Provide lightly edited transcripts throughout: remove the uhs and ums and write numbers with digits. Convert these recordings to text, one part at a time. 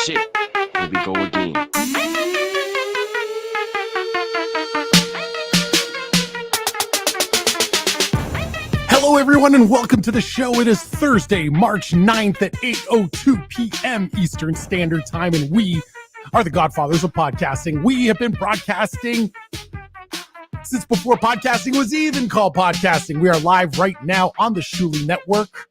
shit. Here we go again. Hello, everyone, and welcome to the show. It is Thursday, March 9th at 8:02 p.m. Eastern Standard Time, and we are the Godfathers of podcasting. We have been broadcasting since before podcasting was even called podcasting. We are live right now on the Shuli network.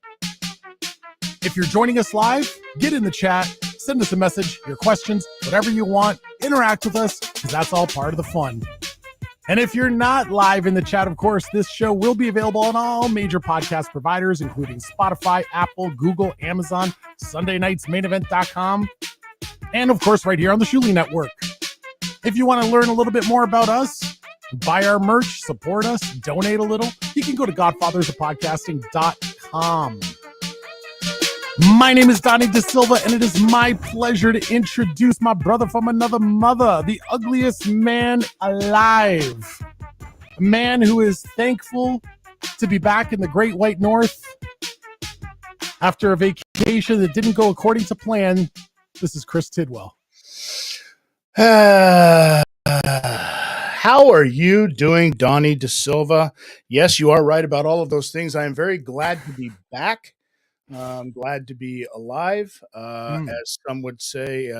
If you're joining us live, get in the chat, send us a message, your questions, whatever you want, interact with us, because that's all part of the fun. And if you're not live in the chat, of course, this show will be available on all major podcast providers, including Spotify, Apple, Google, Amazon, Sunday nights, mainevent.com, and of course, right here on the Shuli network. If you want to learn a little bit more about us, buy our merch, support us, donate a little, you can go to godfathersofpodcasting.com. My name is Donnie Da Silva, and it is my pleasure to introduce my brother from another mother, the ugliest man alive. A man who is thankful to be back in the Great White North after a vacation that didn't go according to plan. This is Chris Tidwell. How are you doing, Donnie Da Silva? Yes, you are right about all of those things. I am very glad to be back. I'm glad to be alive. As some would say,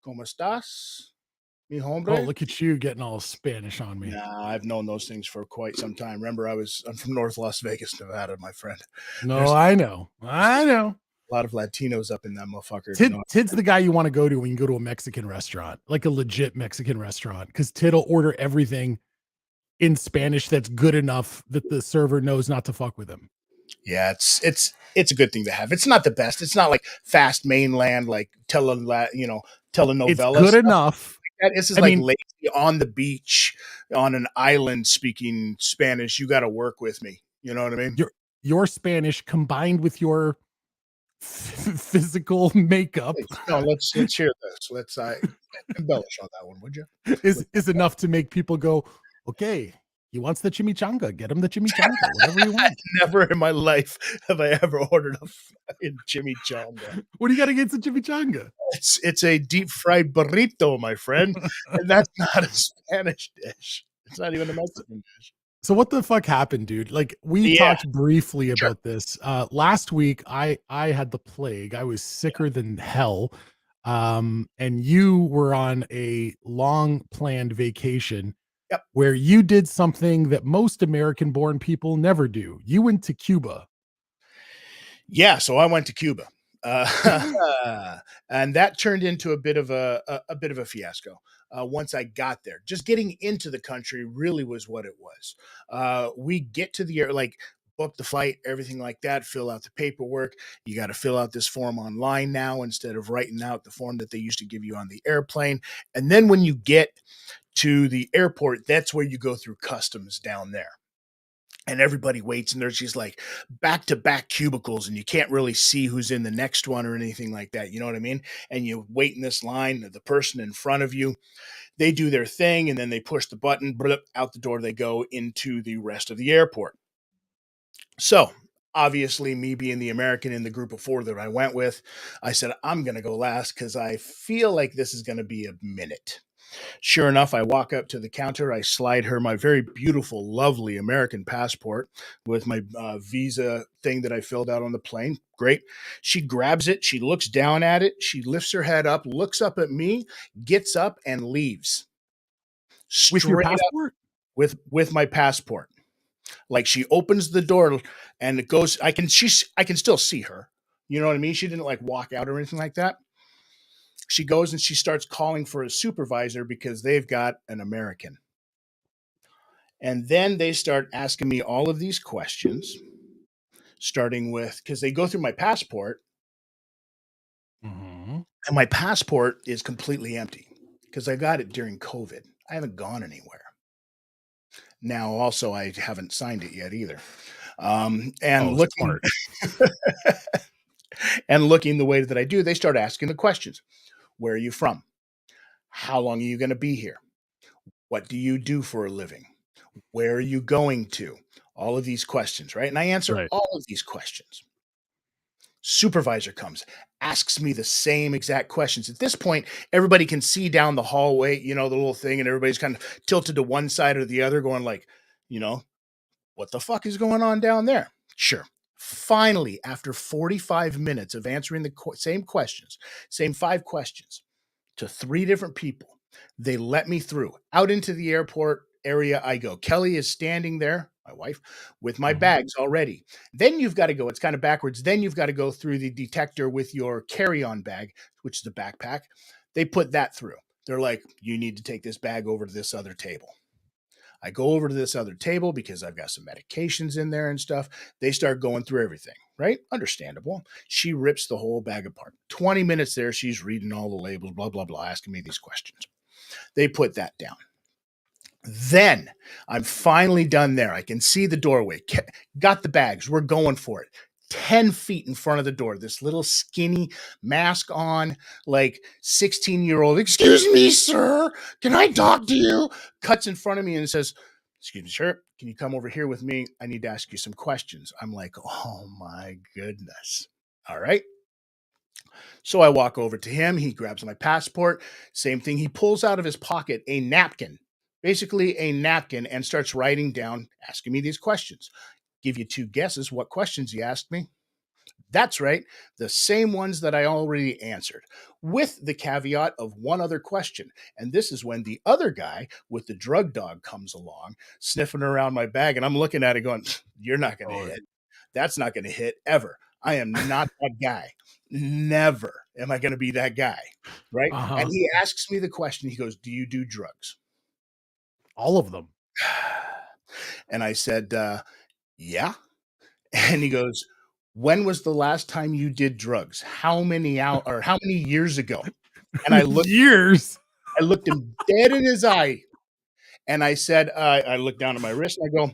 ¿Cómo estás, mi hombre? Oh, look at you getting all Spanish on me. Nah, I've known those things for quite some time. Remember, I'm from North Las Vegas, Nevada, my friend. No, I know. A lot of Latinos up in that motherfucker. Tid's the guy you want to go to when you go to a Mexican restaurant, like a legit Mexican restaurant, because Tid will order everything in Spanish that's good enough that the server knows not to fuck with him. Yeah, it's a good thing to have. It's not the best. It's not like fast mainland, like telenovelas. It's good enough. This is lazy on the beach on an island speaking Spanish. You got to work with me. You know what I mean? Your Spanish combined with your physical makeup. Let's hear this. Let's embellish on that one, would you? Is enough to make people go, okay. He wants the chimichanga. Get him the chimichanga, whatever you want. Never in my life have I ever ordered a fucking chimichanga. What do you got against the chimichanga? It's a deep fried burrito, my friend, and that's not a Spanish dish. It's not even a Mexican dish. So what the fuck happened, dude? Like we talked briefly about this last week. I had the plague. I was sicker than hell, and you were on a long planned vacation. Yep. Where you did something that most American-born people never do. You went to Cuba. Yeah, so I went to Cuba, and that turned into a bit of a fiasco. Once I got there, just getting into the country really was what it was. We get to the air, book the flight, everything like that, fill out the paperwork. You got to fill out this form online now instead of writing out the form that they used to give you on the airplane. And then when you get to the airport, that's where you go through customs down there. And everybody waits, and there's just like back-to-back cubicles, and you can't really see who's in the next one or anything like that. You know what I mean? And you wait in this line, the person in front of you, they do their thing, and then they push the button, out the door they go into the rest of the airport. So obviously, me being the American in the group of four that I went with, I said, I'm going to go last because I feel like this is going to be a minute. Sure enough, I walk up to the counter. I slide her my very beautiful, lovely American passport with my visa thing that I filled out on the plane. Great. She grabs it. She looks down at it. She lifts her head up, looks up at me, gets up, and leaves. With your passport? With my passport. Like she opens the door and it goes. I can still see her. You know what I mean? She didn't walk out or anything like that. She goes and she starts calling for a supervisor because they've got an American. And then they start asking me all of these questions, starting with, because they go through my passport. Mm-hmm. And my passport is completely empty because I got it during COVID. I haven't gone anywhere. Now, also, I haven't signed it yet either. Looking and looking the way that I do, they start asking the questions. Where are you from? How long are you going to be here? What do you do for a living? Where are you going to? All of these questions, right? And I answer all of these questions. Supervisor comes, asks me the same exact questions. At this point, everybody can see down the hallway, the little thing, and everybody's kind of tilted to one side or the other, going like, you know, what the fuck is going on down there? Sure. Finally, after 45 minutes of answering the same questions, same 5 questions to 3 different people, they let me through. Out into the airport area I go. Kelly is standing there, my wife, with my bags already. Then you've got to go, it's kind of backwards. Then you've got to go through the detector with your carry-on bag, which is a backpack. They put that through. They're like, you need to take this bag over to this other table. I go over to this other table because I've got some medications in there and stuff. They start going through everything, right? Understandable. She rips the whole bag apart. 20 minutes there, she's reading all the labels, blah, blah, blah, asking me these questions. They put that down. Then I'm finally done there. I can see the doorway. Got the bags. We're going for it. 10 feet in front of the door, this little skinny mask on, like 16-year-old, excuse me, sir, can I talk to you? Cuts in front of me and says, excuse me, sir, can you come over here with me? I need to ask you some questions. I'm like, oh my goodness. All right. So I walk over to him. He grabs my passport. Same thing. He pulls out of his pocket a napkin, basically a napkin, and starts writing down, asking me these questions. Give you 2 guesses what questions he asked me. That's right, the same ones that I already answered, with the caveat of one other question. And this is when the other guy with the drug dog comes along, sniffing around my bag, and I'm looking at it going, you're not going to hit. That's not going to hit ever. I am not that guy. Never am I going to be that guy, right? And he asks me the question. He goes, do you do drugs? All of them. And I said, yeah. And he goes, when was the last time you did drugs? How many years ago? And I looked him dead in his eye. And I said, I looked down at my wrist and I go,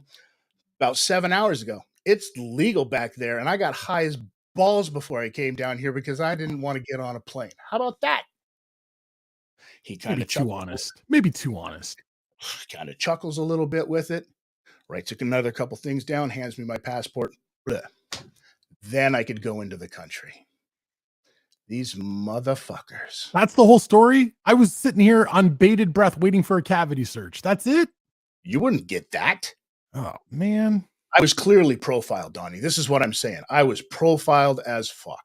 about 7 hours ago. It's legal back there. And I got high as balls before I came down here because I didn't want to get on a plane. How about that? He kind of too honest. Maybe too honest. Kind of chuckles a little bit with it. Writes another couple things down, hands me my passport. Bleh. Then I could go into the country. These motherfuckers. That's the whole story? I was sitting here on bated breath waiting for a cavity search. That's it? You wouldn't get that. Oh, man. I was clearly profiled, Donnie. This is what I'm saying. I was profiled as fuck.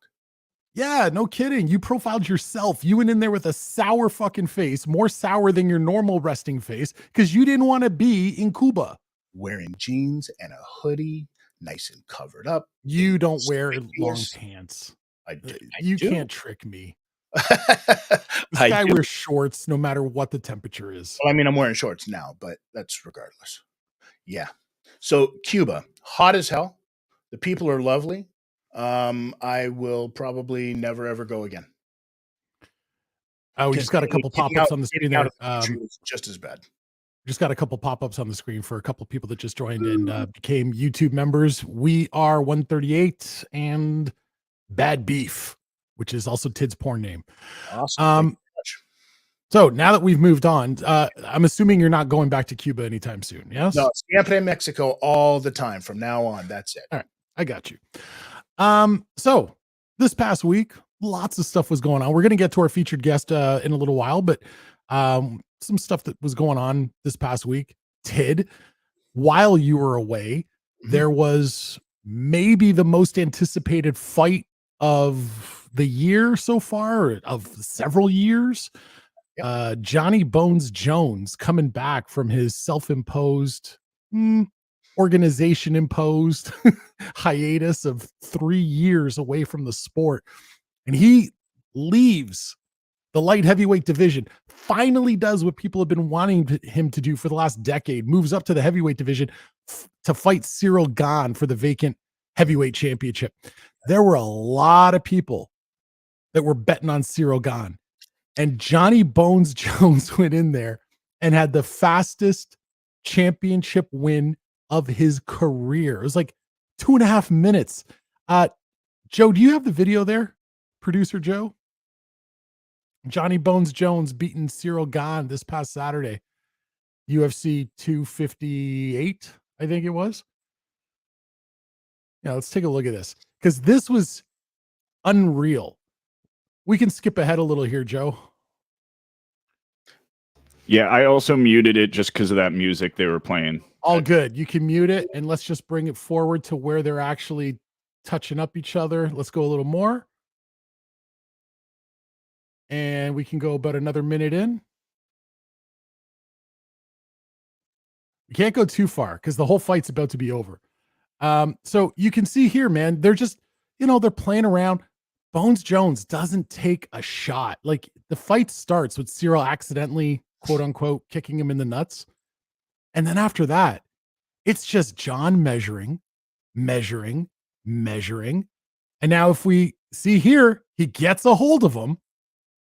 Yeah, no kidding. You profiled yourself. You went in there with a sour fucking face, more sour than your normal resting face, because you didn't want to be in Cuba. Wearing jeans and a hoodie, nice and covered up. You don't wear long pants. You can't trick me. This guy wears shorts no matter what the temperature is. Well, I mean, I'm wearing shorts now, but that's regardless. Yeah. So Cuba, hot as hell. The people are lovely. I will probably never, ever go again. Oh, we just got a couple pop-ups on the screen there. It's just as bad. Just got a couple pop-ups on the screen for a couple people that just joined and became YouTube members. We are 138 and Bad Beef, which is also Tid's porn name. Awesome. So now that we've moved on, I'm assuming you're not going back to Cuba anytime soon. Yes. No, siempre Mexico all the time from now on. That's it. All right, I got you. So this past week, lots of stuff was going on. We're going to get to our featured guest in a little while, but some stuff that was going on this past week. Tid, while you were away, there was maybe the most anticipated fight of the year so far, of several years. Yep. Johnny Bones Jones coming back from his self-imposed, organization-imposed hiatus of 3 years away from the sport. And he leaves the light heavyweight division, finally does what people have been wanting him to do for the last decade, moves up to the heavyweight division to fight Cyril Gane for the vacant heavyweight championship. There were a lot of people that were betting on Cyril Gane, and Johnny Bones Jones went in there and had the fastest championship win of his career. It was like 2.5 minutes. Joe, do you have the video there? Producer Joe? Johnny Bones Jones beating Cyril Gane this past Saturday. UFC 258, I think it was. Yeah, let's take a look at this. Because this was unreal. We can skip ahead a little here, Joe. Yeah, I also muted it just because of that music they were playing. All good. You can mute it, and let's just bring it forward to where they're actually touching up each other. Let's go a little more. And we can go about another minute in. You can't go too far because the whole fight's about to be over. So you can see here, man, they're just, they're playing around. Bones Jones doesn't take a shot. Like, the fight starts with Cyril accidentally, quote unquote, kicking him in the nuts. And then after that, it's just John measuring. And now if we see here, he gets a hold of him.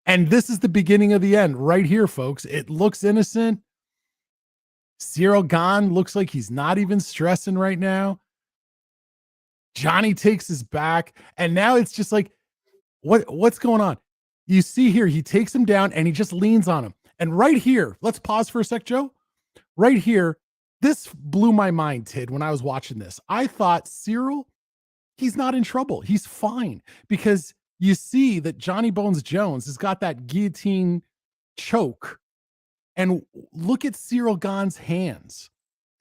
And this is the beginning of the end right here, folks. It looks innocent. Cyril Gane looks like he's not even stressing right now. Johnny takes his back. And now it's just like, what's going on? You see here, he takes him down and he just leans on him. And right here, let's pause for a sec, Joe. Right here, this blew my mind, Tid, when I was watching this. I thought Cyril, he's not in trouble. He's fine, because you see that Johnny Bones Jones has got that guillotine choke. And look at Cyril Gane's hands.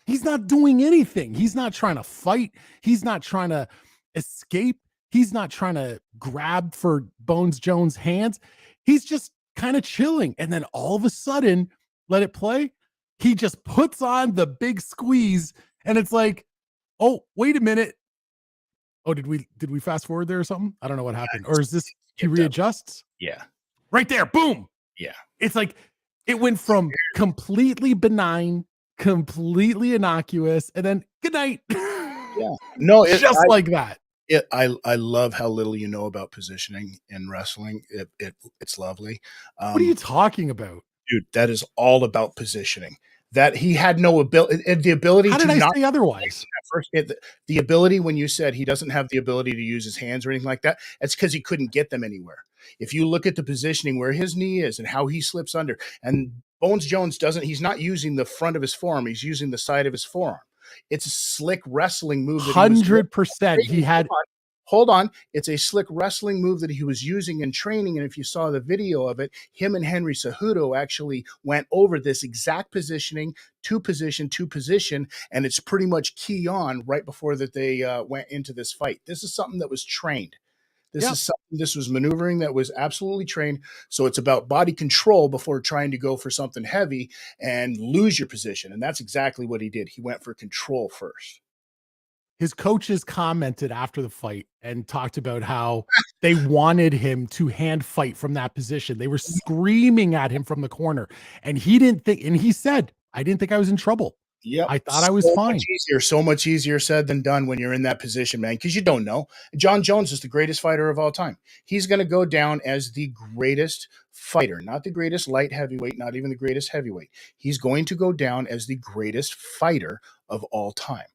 He's not doing anything. He's not trying to fight. He's not trying to escape. He's not trying to grab for Bones Jones' hands. He's just kind of chilling. And then all of a sudden, let it play. He just puts on the big squeeze. And it's like, oh, wait a minute. Oh, did we fast forward there or something? I don't know what happened. Or is this, he readjusts? Yeah. Right there. Boom. Yeah. It's like, it went from completely benign, completely innocuous, and then good night. Yeah. No, just like that. I love how little you know about positioning in wrestling. It's lovely. What are you talking about? Dude, that is all about positioning. That he had no ability, the ability How did to I not say otherwise? First, the ability, when you said he doesn't have the ability to use his hands or anything like that, it's because he couldn't get them anywhere. If you look at the positioning where his knee is and how he slips under, and Bones Jones he's not using the front of his forearm, he's using the side of his forearm. It's a slick wrestling move. 100%. He had. Hold on. It's a slick wrestling move that he was using in training. And if you saw the video of it, him and Henry Cejudo actually went over this exact positioning, to position. And it's pretty much key on right before that they went into this fight. This is something that was trained. This was maneuvering that was absolutely trained. So it's about body control before trying to go for something heavy and lose your position. And that's exactly what he did. He went for control first. His coaches commented after the fight and talked about how they wanted him to hand fight from that position. They were screaming at him from the corner, and he didn't think, and he said, I didn't think I was in trouble. Yeah, I thought I was fine. So much easier said than done when you're in that position, man, because you don't know. John Jones is the greatest fighter of all time. He's going to go down as the greatest fighter, not the greatest light heavyweight, not even the greatest heavyweight. He's going to go down as the greatest fighter of all time.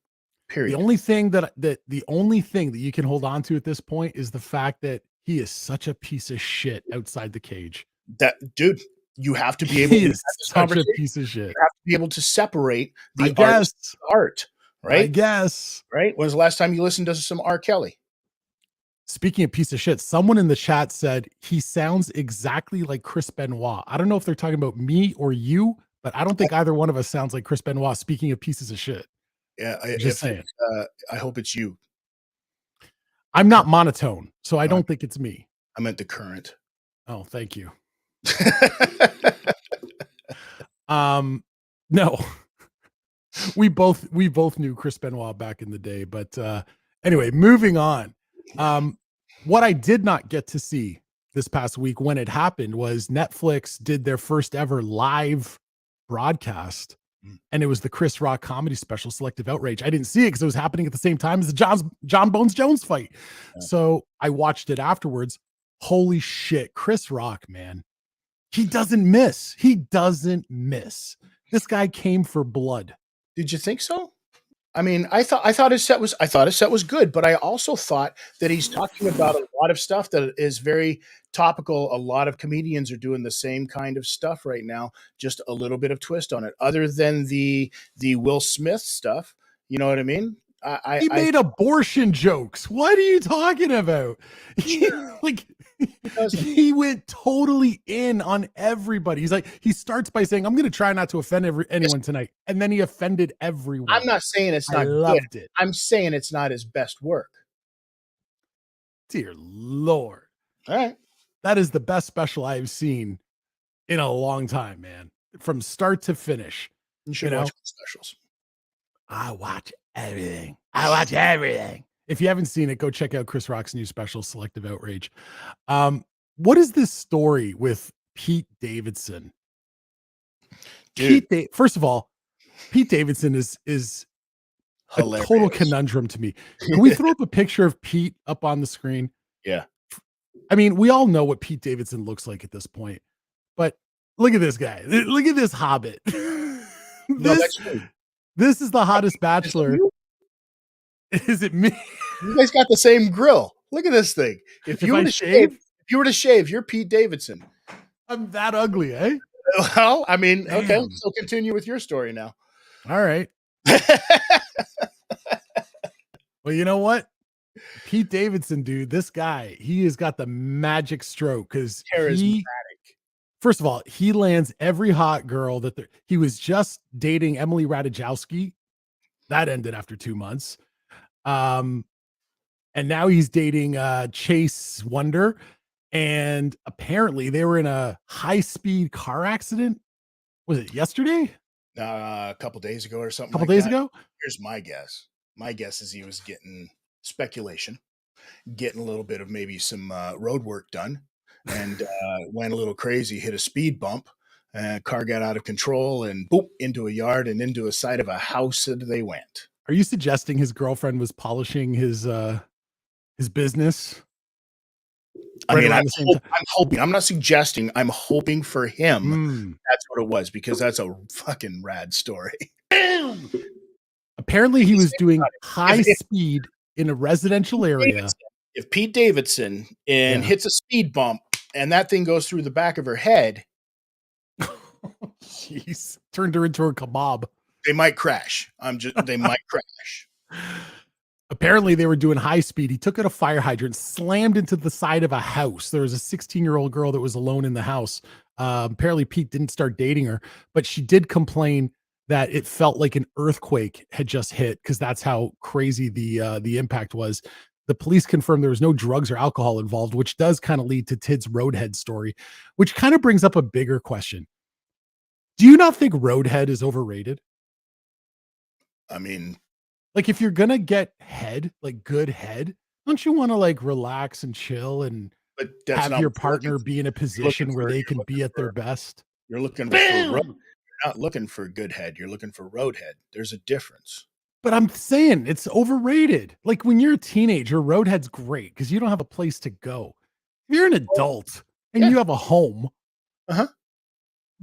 Period. The only thing that you can hold on to at this point is the fact that he is such a piece of shit outside the cage. That dude, you have to be able to such a piece of shit. You have to be able to separate the art, right? I guess. Right? When was the last time you listened to some R. Kelly? Speaking of piece of shit, someone in the chat said he sounds exactly like Chris Benoit. I don't know if they're talking about me or you, but I don't think either one of us sounds like Chris Benoit. Speaking of pieces of shit. Yeah, just saying. I hope it's you. I'm not monotone, so I don't think it's me. I meant the current. Oh, thank you. No. we both knew Chris Benoit back in the day, but anyway, moving on. What I did not get to see this past week when it happened was Netflix did their first ever live broadcast. And it was the Chris Rock comedy special, Selective Outrage. I didn't see it because it was happening at the same time as the John Bones Jones fight. Yeah. So I watched it afterwards. Holy shit, Chris Rock, man. He doesn't miss. This guy came for blood. Did you think so? I mean, I thought his set was good, but I also thought that he's talking about a lot of stuff that is very topical. A lot of comedians are doing the same kind of stuff right now, just a little bit of twist on it. Other than the Will Smith stuff, you know what I mean? He made abortion jokes. What are you talking about? He went totally in on everybody. He's like, he starts by saying, "I'm going to try not to offend anyone tonight," and then he offended everyone. I'm not saying it's not loved good. it. I'm saying it's not his best work. Dear Lord. All right. That is the best special I've seen in a long time, man. From start to finish. You should watch specials. I watch everything. If you haven't seen it, go check out Chris Rock's new special, Selective Outrage. What is this story with Pete Davidson? Dude. First of all, Pete Davidson is hilarious. A total conundrum to me. Can we throw up a picture of Pete up on the screen? Yeah. I mean, we all know what Pete Davidson looks like at this point, but look at this guy. Look at this hobbit. This is the hottest bachelor. Is it me? You guys got the same grill. Look at this thing. If you were to shave, you're Pete Davidson. I'm that ugly, eh? Well, I mean, damn. Okay, so continue with your story now. All right. Well, you know what? Pete Davidson, dude, this guy, he has got the magic stroke because first of all, he lands every hot girl that he was just dating Emily Ratajkowski. That ended after 2 months. And now he's dating Chase Wonder. And apparently they were in a high-speed car accident. Was it yesterday? A couple days ago or something. A couple days ago? Here's my guess. My guess is he was getting speculation, getting a little bit of maybe some road work done, and went a little crazy, hit a speed bump, and car got out of control, and boop, into a yard and into a side of a house that they went. Are you suggesting his girlfriend was polishing his business? I mean, I'm hoping. I'm not suggesting. I'm hoping for him. That's what it was, because that's a fucking rad story. Apparently, he was doing high speed in a residential area. If Pete Davidson hits a speed bump and that thing goes through the back of her head, jeez, turned her into a kebab. They might crash. They might crash. Apparently, they were doing high speed. He took out a fire hydrant, slammed into the side of a house. There was a 16-year-old girl that was alone in the house. Apparently, Pete didn't start dating her, but she did complain that it felt like an earthquake had just hit because that's how crazy the impact was. The police confirmed there was no drugs or alcohol involved, which does kind of lead to Tid's Roadhead story, which kind of brings up a bigger question. Do you not think Roadhead is overrated? I mean, like if you're gonna get head, like good head, don't you want to like relax and chill and have your partner be in a position where they can be at their best? You're looking for you're not looking for good head. You're looking for road head. There's a difference. But I'm saying it's overrated. Like when you're a teenager, Roadhead's great because you don't have a place to go. If you're an adult and you have a home,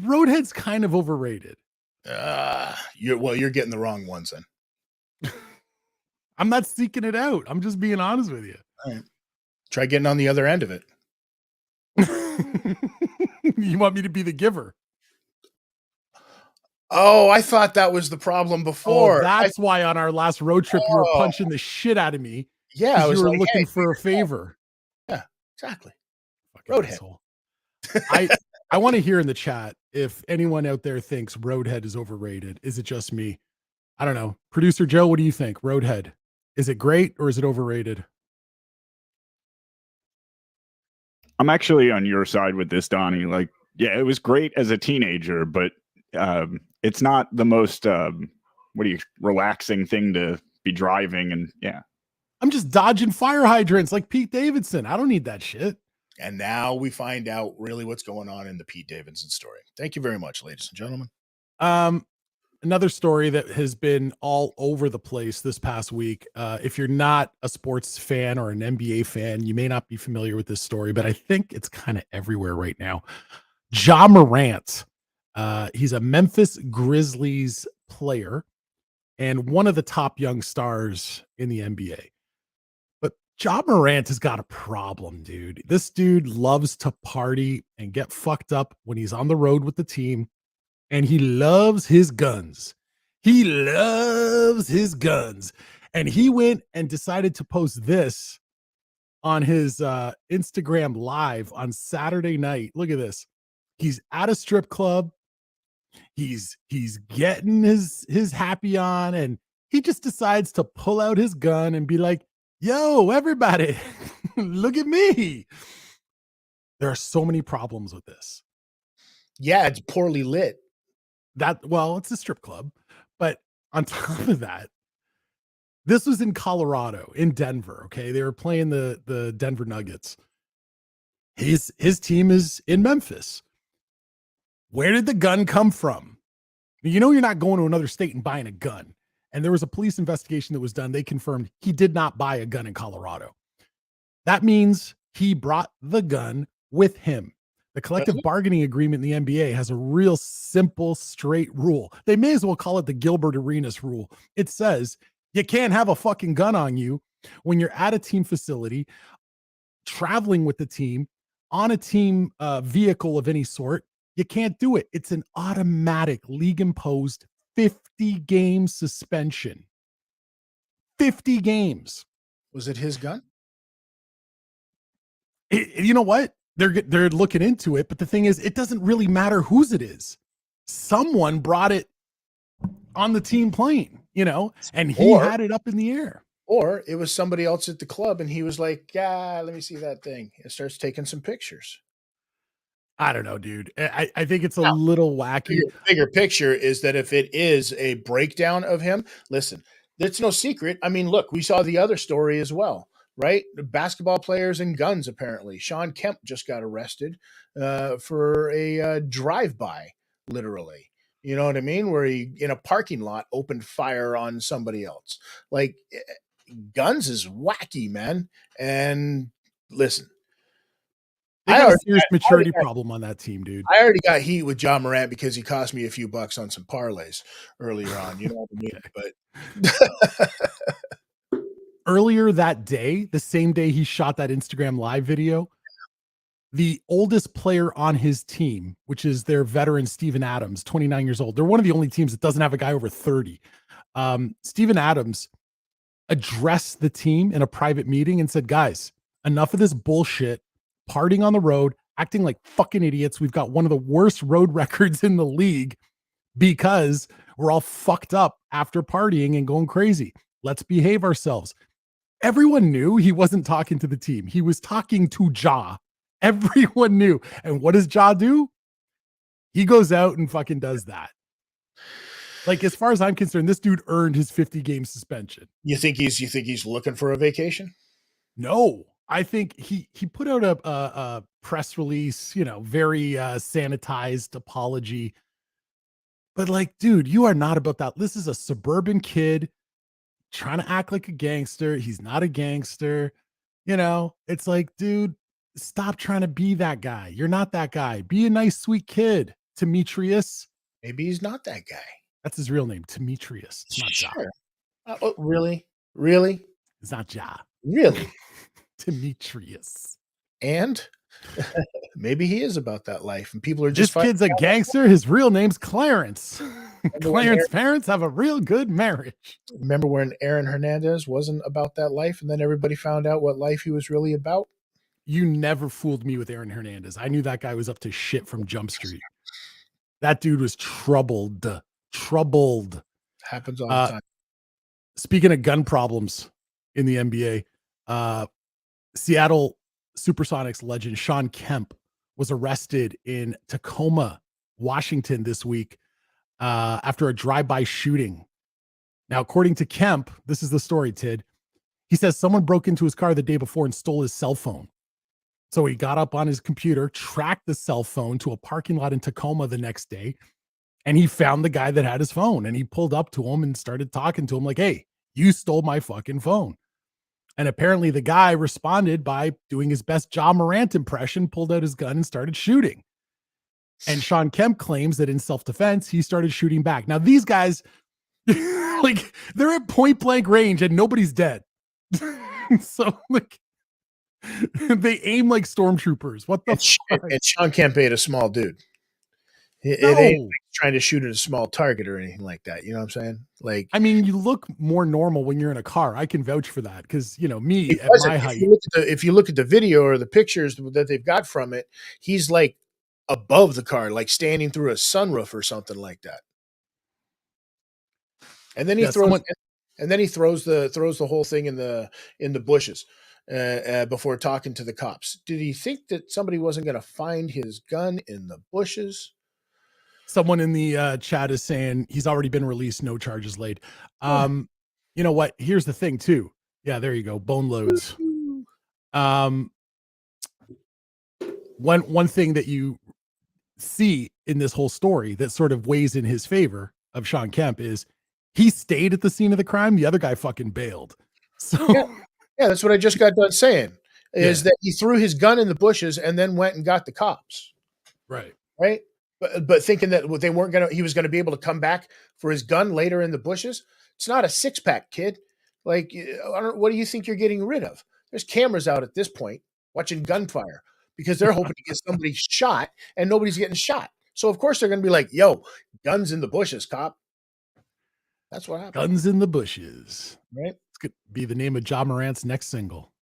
Roadhead's kind of overrated. You're getting the wrong ones then. I'm not seeking it out. I'm just being honest with you. All right. Try getting on the other end of it. You want me to be the giver? Oh, I thought that was the problem before. Oh, that's why on our last road trip you were punching the shit out of me. Yeah, you were looking for a favor. Yeah, exactly. Roadhead. I want to hear in the chat if anyone out there thinks Roadhead is overrated. Is it just me? I don't know. Producer Joe, what do you think? Roadhead. Is it great or is it overrated? I'm actually on your side with this, Donnie. Like, yeah, it was great as a teenager, but it's not the most relaxing thing to be driving. And yeah, I'm just dodging fire hydrants like Pete Davidson. I don't need that shit. And now we find out really what's going on in the Pete Davidson story. Thank you very much, ladies and gentlemen. Another story that has been all over the place this past week. If you're not a sports fan or an NBA fan, you may not be familiar with this story, but I think it's kind of everywhere right now. Ja Morant. He's a Memphis Grizzlies player and one of the top young stars in the NBA. But Ja Morant has got a problem, dude. This dude loves to party and get fucked up when he's on the road with the team. And he loves his guns. He loves his guns. And he went and decided to post this on his Instagram live on Saturday night. Look at this. He's at a strip club. He's getting his happy on, and he just decides to pull out his gun and be like, yo, everybody, look at me. There are so many problems with this. Yeah, it's poorly lit. It's a strip club. But on top of that, this was in Colorado, in Denver. Okay. They were playing the Denver Nuggets. His team is in Memphis. Where did the gun come from? You know, you're not going to another state and buying a gun. And there was a police investigation that was done. They confirmed he did not buy a gun in Colorado. That means he brought the gun with him. The collective bargaining agreement in the NBA has a real simple, straight rule. They may as well call it the Gilbert Arenas rule. It says you can't have a fucking gun on you when you're at a team facility, traveling with the team, on a team vehicle of any sort. You can't do it. It's an automatic league-imposed 50-game suspension. 50 games. Was it his gun? You know what? They're looking into it, but the thing is, it doesn't really matter whose it is. Someone brought it on the team plane, you know, and he had it up in the air. Or it was somebody else at the club, and he was like, let me see that thing. And starts taking some pictures. I don't know, dude. I think it's a little wacky. Bigger picture is that if it is a breakdown of him, listen, it's no secret. I mean, look, we saw the other story as well, right? The basketball players and guns, apparently. Sean Kemp just got arrested for a drive-by, literally. You know what I mean? Where he, in a parking lot, opened fire on somebody else. Like, guns is wacky, man. And listen, they got a serious maturity problem on that team, dude. I already got heat with John Morant because he cost me a few bucks on some parlays earlier on. You know what I mean? But earlier that day, the same day he shot that Instagram live video, the oldest player on his team, which is their veteran Steven Adams, 29 years old. They're one of the only teams that doesn't have a guy over 30. Steven Adams addressed the team in a private meeting and said, guys, enough of this bullshit. Partying on the road, acting like fucking idiots. We've got one of the worst road records in the league because we're all fucked up after partying and going crazy. Let's behave ourselves. Everyone knew he wasn't talking to the team. He was talking to Ja. Everyone knew. And what does Ja do? He goes out and fucking does that. Like, as far as I'm concerned, this dude earned his 50-game suspension. You think he's looking for a vacation? No. I think he put out a press release, you know, very sanitized apology. But like, dude, you are not about that. This is a suburban kid trying to act like a gangster. He's not a gangster. You know, it's like, dude, stop trying to be that guy. You're not that guy. Be a nice, sweet kid. Demetrius. Maybe he's not that guy. That's his real name, Demetrius. It's not sure. Ja. Really? Really? It's not Ja. Really? Demetrius. And maybe he is about that life, and people are just this kid's a gangster. His real name's Clarence. Clarence's parents have a real good marriage. Remember when Aaron Hernandez wasn't about that life, and then everybody found out what life he was really about? You never fooled me with Aaron Hernandez. I knew that guy was up to shit from Jump Street. That dude was troubled. Happens all the time. Speaking of gun problems in the NBA, Seattle Supersonics legend Sean Kemp was arrested in Tacoma, Washington this week after a drive-by shooting. Now, according to Kemp, this is the story, Tid. He says someone broke into his car the day before and stole his cell phone. So he got up on his computer, tracked the cell phone to a parking lot in Tacoma the next day, and he found the guy that had his phone, and he pulled up to him and started talking to him like, hey, you stole my fucking phone. And apparently the guy responded by doing his best Ja Morant impression, pulled out his gun and started shooting. And Sean Kemp claims that in self-defense, he started shooting back. Now, these guys, like, they're at point blank range and nobody's dead. So, like, they aim like stormtroopers. What the fuck? And Sean Kemp ain't a small dude. It ain't No. like trying to shoot at a small target or anything like that. You know what I'm saying? Like, I mean, you look more normal when you're in a car. I can vouch for that because, me he at wasn't. my If height. you look at the video or the pictures that they've got from it, he's like above the car, like standing through a sunroof or something like that. And then he Yeah, throws someone the whole thing in the bushes before talking to the cops. Did he think that somebody wasn't going to find his gun in the bushes? someone in the chat is saying he's already been released, no charges laid. Yeah. You know what? Here's the thing, too. Yeah, there you go. Bone loads. Um, one thing that you see in this whole story that sort of weighs in his favor of Sean Kemp is he stayed at the scene of the crime. The other guy fucking bailed. So Yeah, yeah, that's what I just got done saying. Is Yeah. that he threw his gun in the bushes and then went and got the cops, right. right? But thinking that they weren't gonna, he was gonna be able to come back for his gun later in the bushes. It's not a 6-pack, kid. Like, what do you think you're getting rid of? There's cameras out at this point watching gunfire because they're hoping to get somebody shot and nobody's getting shot. So of course they're gonna be like, "Yo, guns in the bushes, cop." That's what happened, Guns in the bushes. right? It's going to be the name of Ja Morant's next single.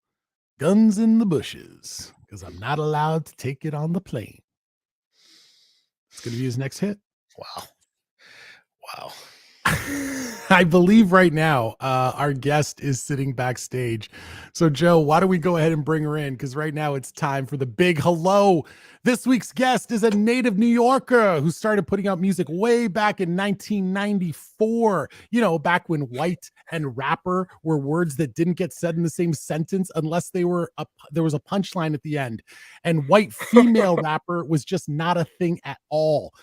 Guns in the bushes. Because I'm not allowed to take it on the plane. It's going to be his next hit. Wow, wow. I believe right now our guest is sitting backstage. So, Joe, why don't we go ahead and bring her in? Because right now it's time for the big hello. This week's guest is a native New Yorker who started putting out music way back in 1994. Back when white and rapper were words that didn't get said in the same sentence unless there was a punchline at the end. And white female rapper was just not a thing at all.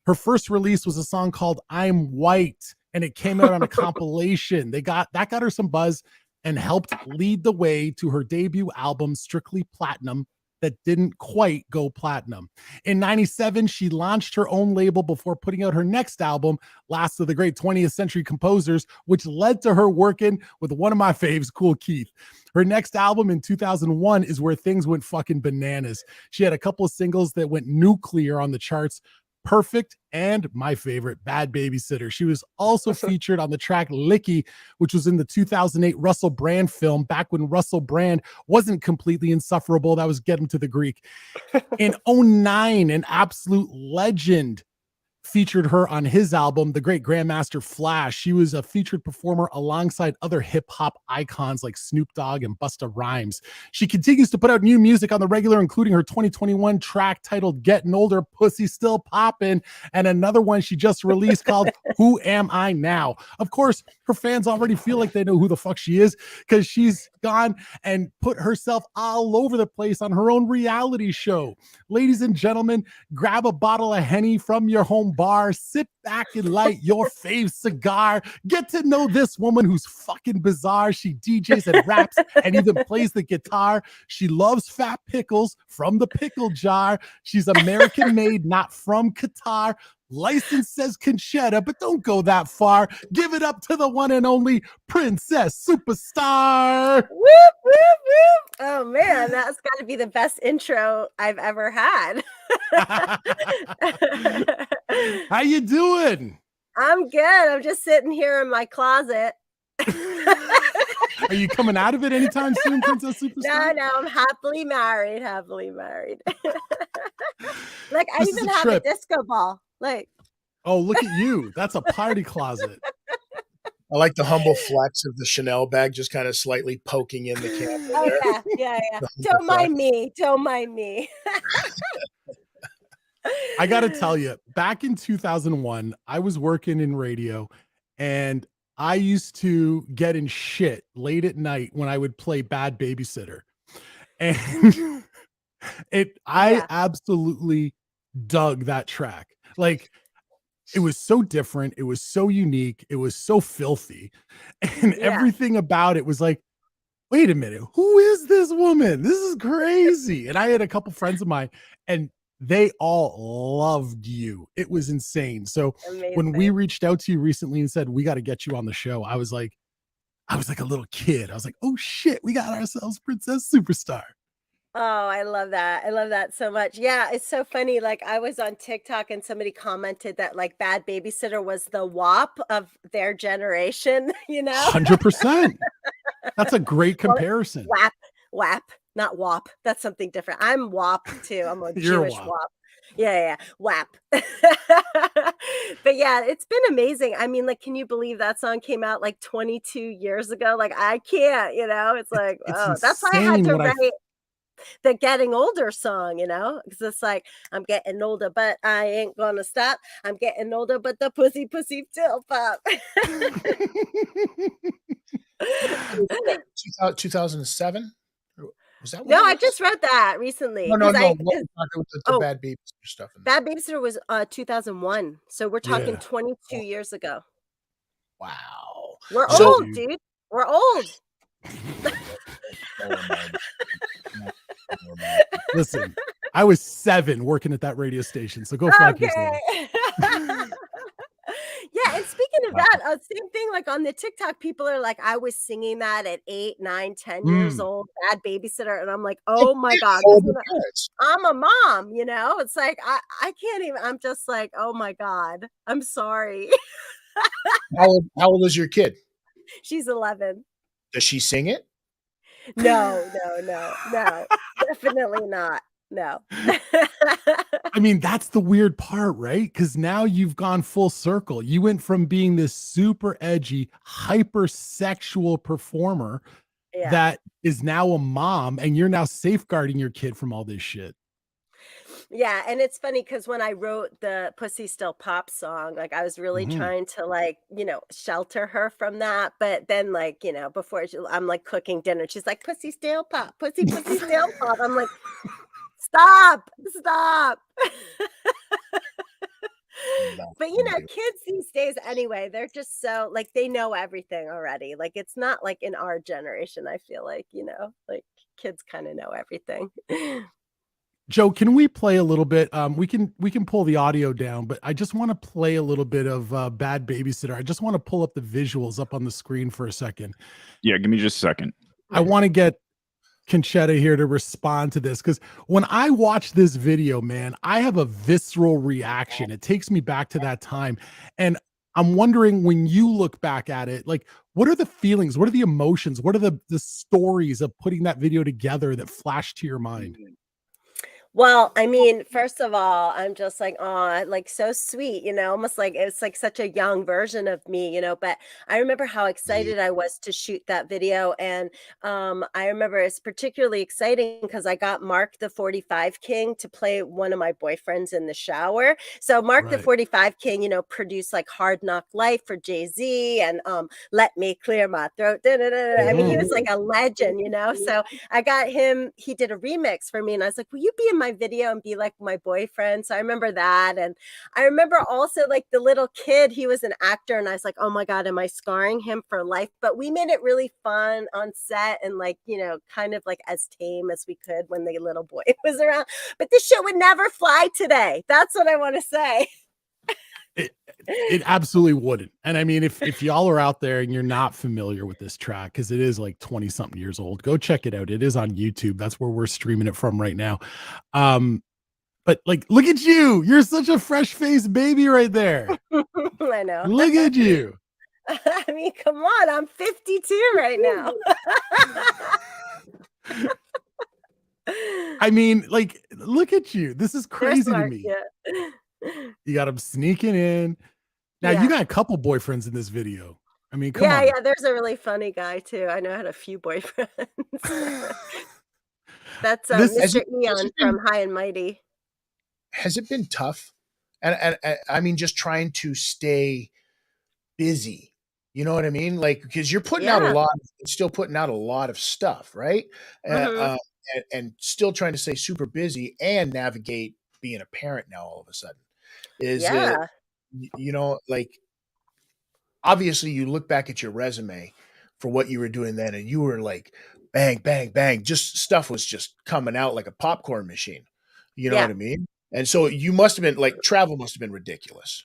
Her first release was a song called I'm White, and it came out on a compilation. That got her some buzz and helped lead the way to her debut album, Strictly Platinum, that didn't quite go platinum. In 97, she launched her own label before putting out her next album, Last of the Great 20th Century Composers, which led to her working with one of my faves, Kool Keith. Her next album in 2001 is where things went fucking bananas. She had a couple of singles that went nuclear on the charts, Perfect, and my favorite, Bad Babysitter. She was also featured on the track Licky, which was in the 2008 Russell Brand film, back when Russell Brand wasn't completely insufferable. That was Get Him to the Greek. In 2009, an absolute legend featured her on his album, The Great Grandmaster Flash. She was a featured performer alongside other hip-hop icons like Snoop Dogg and Busta Rhymes. She continues to put out new music on the regular, including her 2021 track titled Getting Older, Pussy Still Poppin', and another one she just released called Who Am I Now? Of course, her fans already feel like they know who the fuck she is because she's gone and put herself all over the place on her own reality show. Ladies and gentlemen, grab a bottle of Henny from your home bar, sit back and light your fave cigar. Get to know this woman who's fucking bizarre. She DJs and raps and even plays the guitar. She loves fat pickles from the pickle jar. She's American made, not from Qatar. License says Conchetta, but don't go that far. Give it up to the one and only Princess Superstar. Whoop, whoop, whoop. Oh man, that's got to be the best intro I've ever had. How you doing? I'm good. I'm just sitting here in my closet. Are you coming out of it anytime soon, Princess Superstar? No, I'm happily married. Like, I even have a disco ball. Like, oh, look at you. That's a party closet. I like the humble flex of the Chanel bag just kind of slightly poking in the camera. Oh, yeah. Don't mind me. I got to tell you, back in 2001, I was working in radio and I used to get in shit late at night when I would play Bad Babysitter. And I absolutely dug that track. Like, it was so different. It was so unique. It was so filthy. And everything about it was like, wait a minute, who is this woman? This is crazy. And I had a couple friends of mine and they all loved you. It was insane. So when we reached out to you recently and said, we got to get you on the show, I was like a little kid. I was like, oh shit, we got ourselves Princess Superstar. Oh, I love that. I love that so much. Yeah, it's so funny. Like I was on TikTok and somebody commented that like Bad Babysitter was the WAP of their generation, 100%. That's a great Well, comparison. WAP, not WAP. That's something different. I'm WAP too. I'm a You're Jewish WAP. WAP. Yeah, WAP. But yeah, it's been amazing. I mean, like, can you believe that song came out like 22 years ago? Like, I can't, it's like, It's oh, that's why I had insane to what I write the getting older song, because it's like, I'm getting older, but I ain't gonna stop. I'm getting older, but the pussy still pop. 2007? Was that what No, it I was? just read that recently No. because What we're talking with the oh, Bad Babysitter stuff in there. Bad Babysitter was 2001. So we're talking Yeah. 22 years ago. Wow. We're Yeah, So old, dude. dude. We're old. Listen, I was 7 working at that radio station, so go fuck yourself. Okay. Yeah, and speaking of that, same thing, like, on the TikTok, people are like, "I was singing that at 8, 9, 10 years Mm. old, Bad Babysitter," and I'm like, It "Oh my did god, for this is the a parents. I'm a mom," It's like, I can't even I'm just like, "Oh my god, I'm sorry." How old is your kid? She's 11. Does she sing it? No, no, no, no, definitely not. No. I mean, that's the weird part, right? Because now you've gone full circle. You went from being this super edgy, hypersexual performer Yeah. that is now a mom, and you're now safeguarding your kid from all this shit. Yeah, and it's funny because when I wrote the "Pussy Still Pop" song, like, I was really Mhm. trying to, like, shelter her from that, but then, like, before I'm, like, cooking dinner, she's like, "Pussy still pop, pussy still pop." I'm like, "Stop, stop." That's But, unbelievable. kids these days anyway, they're just so like, they know everything already, like, it's not like in our generation, I feel like, kids kinda know everything. Joe, can we play a little bit? We can pull the audio down, but I just want to play a little bit of Bad Babysitter. I just want to pull up the visuals up on the screen for a second. Yeah, give me just a second. I want to get Conchetta here to respond to this because when I watch this video, man, I have a visceral reaction. It takes me back to that time. And I'm wondering when you look back at it, like, what are the feelings? What are the emotions? What are the stories of putting that video together that flash to your mind? Well, I mean, first of all, I'm just like, oh, like so sweet, almost like it's like such a young version of me, but I remember how Yeah. excited I was to shoot that video. And I remember it's particularly exciting because I got Mark the 45 King to play one of my boyfriends in the shower. So Mark the Right. 45 King, produced like Hard Knock Life for Jay-Z and Let Me Clear My Throat. Da, da, da, da. I mean, he was like a legend, So I got him, he did a remix for me and I was like, will you be in my video and be like my boyfriend? So I remember that. And I remember also like the little kid, he was an actor and I was like, oh my God, am I scarring him for life? But we made it really fun on set and like, kind of like as tame as we could when the little boy was around. But this shit would never fly today. That's what I want to say. It absolutely wouldn't. And I mean, if y'all are out there and you're not familiar with this track, because it is like 20 something years old, go check it out. It is on YouTube. That's where we're streaming it from right now. But like, look at you. You're such a fresh faced baby right there. I know. Look at you. I mean, come on, I'm 52 right now. I mean, like, look at you. This is They're crazy to smart, me. yeah. You got him sneaking in. Now Yeah. you got a couple boyfriends in this video. I mean, come Yeah, on. yeah, there's a really funny guy too. I know I had a few boyfriends. That's This- Has Mr. it- has Eon it been- from High and Mighty. Has it been tough? And I mean, just trying to stay busy. You know what I mean? Like, because you're putting out Yeah. still putting out a lot of stuff, right? Mhm. And still trying to stay super busy and navigate being a parent now all of a sudden. Is it, Yeah. like, obviously you look back at your resume for what you were doing then and you were like, bang, bang, bang, just stuff was just coming out like a popcorn machine. You know Yeah. what I mean? And so you must have been like, travel must have been ridiculous.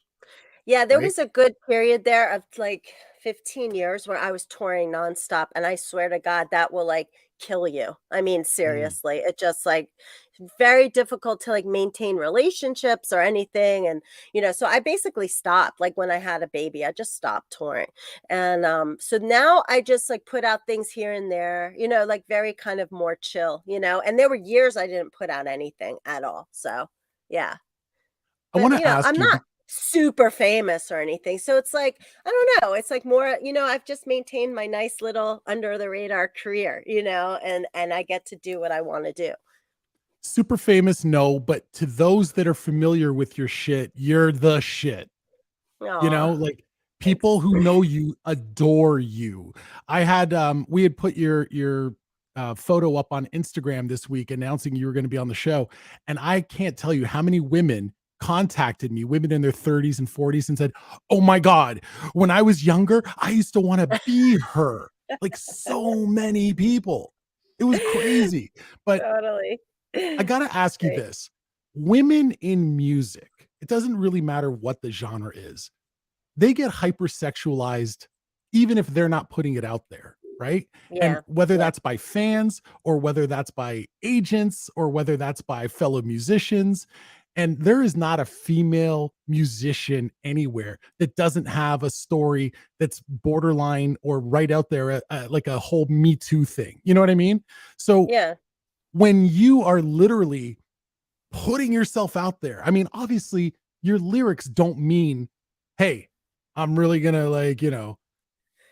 Yeah, there Right? was a good period there of like 15 years where I was touring nonstop, and I swear to God, that will like kill you. I mean, seriously, it just like very difficult to like maintain relationships or anything. And so I basically stopped. Like when I had a baby, I just stopped touring. And so now I just like put out things here and there, like very kind of more chill, and there were years I didn't put out anything at all. So yeah. I But, want to ask I'm you. not super famous or anything. So it's like, I don't know. It's like more, I've just maintained my nice little under the radar career, and I get to do what I want to do. Super famous, no, but to those that are familiar with your shit, you're the shit. Aw, Like thanks. people who know you adore you. I had we had put your photo up on Instagram this week announcing you were going to be on the show, and I can't tell you how many women contacted me, women in their 30s and 40s, and said, "Oh my God, when I was younger, I used to want to be her." Like so many people. It was crazy. But Totally. I gotta ask you Great. this. Women in music, it doesn't really matter what the genre is, they get hypersexualized even if they're not putting it out there, right? And Yeah. whether Yeah. that's by fans or whether that's by agents or whether that's by fellow musicians. And there is not a female musician anywhere that doesn't have a story that's borderline or right out there, like a whole Me Too thing. You know what I mean? So Yeah. when you are literally putting yourself out there, I mean, obviously your lyrics don't mean, hey, I'm really gonna like,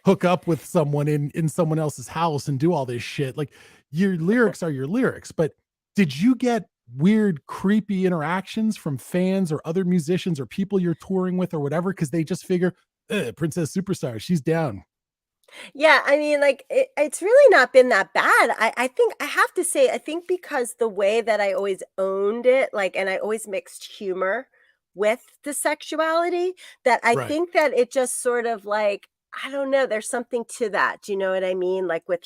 hook up with someone in someone else's house and do all this shit. Like your lyrics are your lyrics. But did you get weird, creepy interactions from fans or other musicians or people you're touring with or whatever? Cause they just figure, Princess Superstar, she's down. Yeah, I mean, like it's really not been that bad. I think I have to say, I think because the way that I always owned it, like, and I always mixed humor with the sexuality, that I Right. think that it just sort of like, I don't know, there's something to that. Do you know what I mean? Like with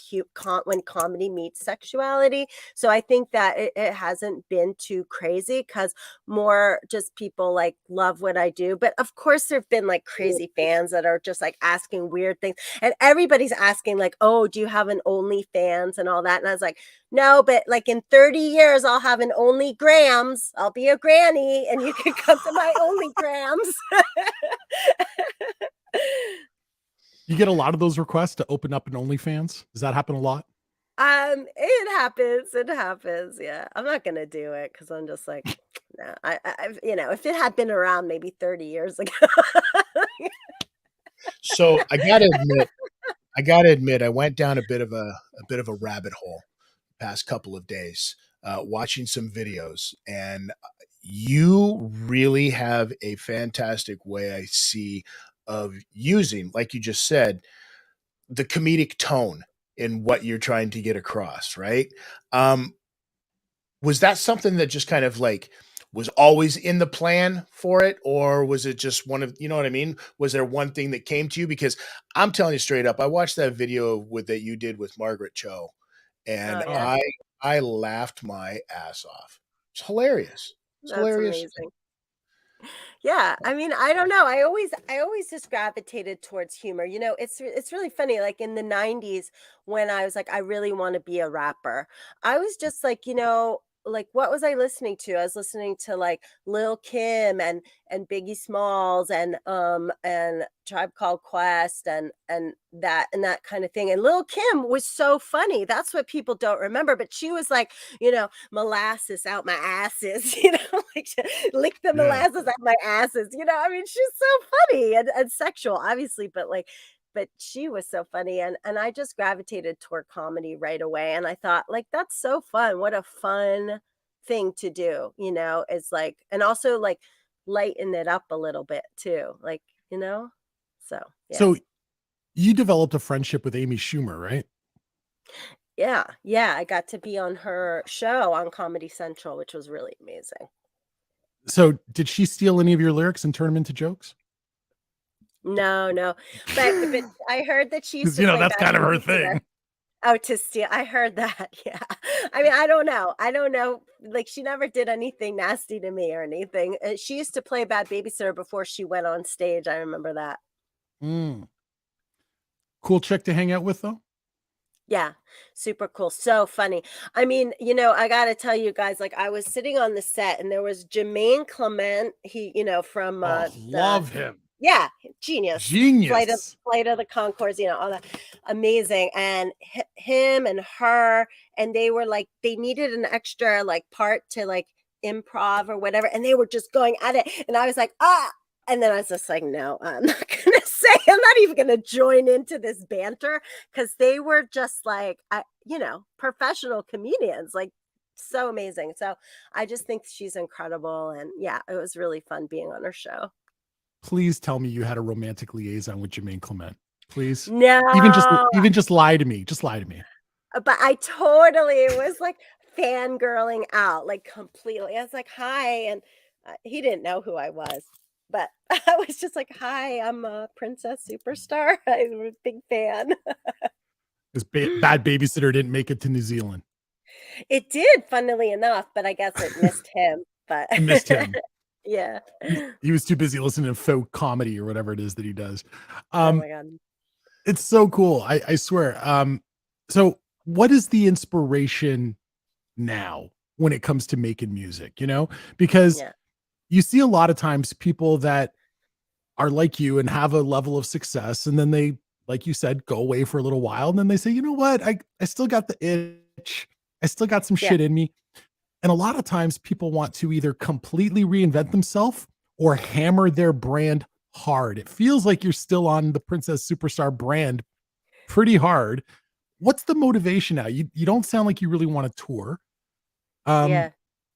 when comedy meets sexuality. So I think that it hasn't been too crazy because more just people like love what I do. But of course, there have been like crazy fans that are just like asking weird things. And everybody's asking like, "Oh, do you have an OnlyFans and all that?" And I was like, "No, but like in 30 years, I'll have an OnlyGrams. I'll be a granny, and you can come to my OnlyGrams." You get a lot of those requests to open up an OnlyFans. Does that happen a lot? It happens. It happens. Yeah, I'm not gonna do it because I'm just like, no. If it had been around maybe 30 years ago. So I gotta admit, I went down a bit of a rabbit hole past couple of days, watching some videos, and you really have a fantastic way I see of using, like you just said, the comedic tone in what you're trying to get across, right? Um, was that something that just kind of like was always in the plan for it, or was it just one of, you know what I mean? Was there one thing that came to you? Because I'm telling you straight up, I watched that video with that you did with Margaret Cho, and Oh yeah, I laughed my ass off. It's hilarious. It's that's hilarious. amazing. Yeah, I mean, I don't know. I always just gravitated towards humor. It's really funny. Like in the 90s when I was like, I really want to be a rapper. I was just like, like what was I listening to? I was listening to like Lil Kim and Biggie Smalls and Tribe Called Quest and that kind of thing. And Lil Kim was so funny. That's what people don't remember. But she was like, molasses out my asses, like lick the Yeah. molasses out my asses. I mean, she's so funny and sexual, obviously, but she was so funny and I just gravitated toward comedy right away. And I thought, like, that's so fun. What a fun thing to do, is like, and also like lighten it up a little bit too. Like, so yeah. So you developed a friendship with Amy Schumer, right? Yeah. Yeah. I got to be on her show on Comedy Central, which was really amazing. So did she steal any of your lyrics and turn them into jokes? No, no. But I heard that she used Because to play that's bad kind of her babysitter. thing. Oh, to steal. I heard that. Yeah. I mean, I don't know. I don't know. Like, she never did anything nasty to me or anything. She used to play bad babysitter before she went on stage. I remember that. Mm. Cool chick to hang out with, though. Yeah, super cool. So funny. I mean, I gotta tell you guys, like I was sitting on the set and there was Jermaine Clement, he, from Oh, the love him. yeah, genius. Genius. Flight of the Concords, all that amazing. And him and her, and they were like, they needed an extra like part to like improv or whatever, and they were just going at it. And I was like, and then I was just like, no, I'm not gonna say, I'm not even gonna join into this banter because they were just like, professional comedians, like so amazing. So I just think she's incredible. And yeah, it was really fun being on her show. Please tell me you had a romantic liaison with Jermaine Clement. Please. No, Even just lie to me. Just lie to me. but I totally was like fangirling out, like completely. I was like, hi. And he didn't know who I was, but I was just like, hi, I'm a princess superstar. I'm a big fan. This bad babysitter didn't make it to New Zealand. It did, funnily enough, but I guess it missed him. But I missed him. Yeah. He was too busy listening to folk comedy or whatever it is that he does. Oh my God. It's so cool. I swear. So what is the inspiration now when it comes to making music, because you see a lot of times people that are like you and have a level of success. And then they, like you said, go away for a little while. And then they say, you know what? I still got the itch. I still got some shit in me. And a lot of times people want to either completely reinvent themselves or hammer their brand hard. It feels like you're still on the Princess Superstar brand pretty hard. What's the motivation now? You don't sound like you really want to tour.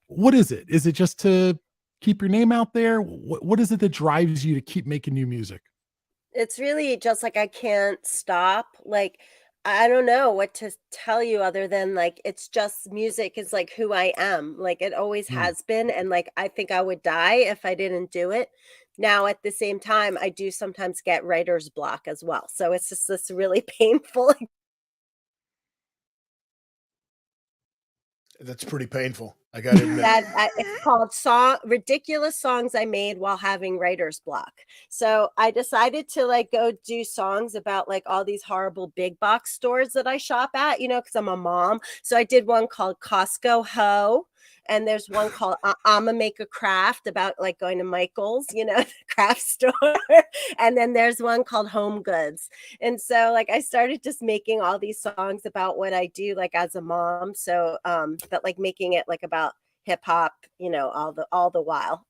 What is it? Is it just to keep your name out there? What is it that drives you to keep making new music? It's really just like I can't stop. Like, I don't know what to tell you other than like it's just music is like who I am. Like it always has been. And like I think I would die if I didn't do it. Now at the same time, I do sometimes get writer's block as well. So it's just this really painful. That's pretty painful. I got to admit. It's called ridiculous songs I made while having writer's block. So I decided to like go do songs about like all these horrible big box stores that I shop at, because I'm a mom. So I did one called Costco Ho. And there's one called I'ma Make a Craft about like going to Michael's, the craft store. And then there's one called Home Goods. And so like I started just making all these songs about what I do like as a mom. So but like making it like about hip hop, all the while.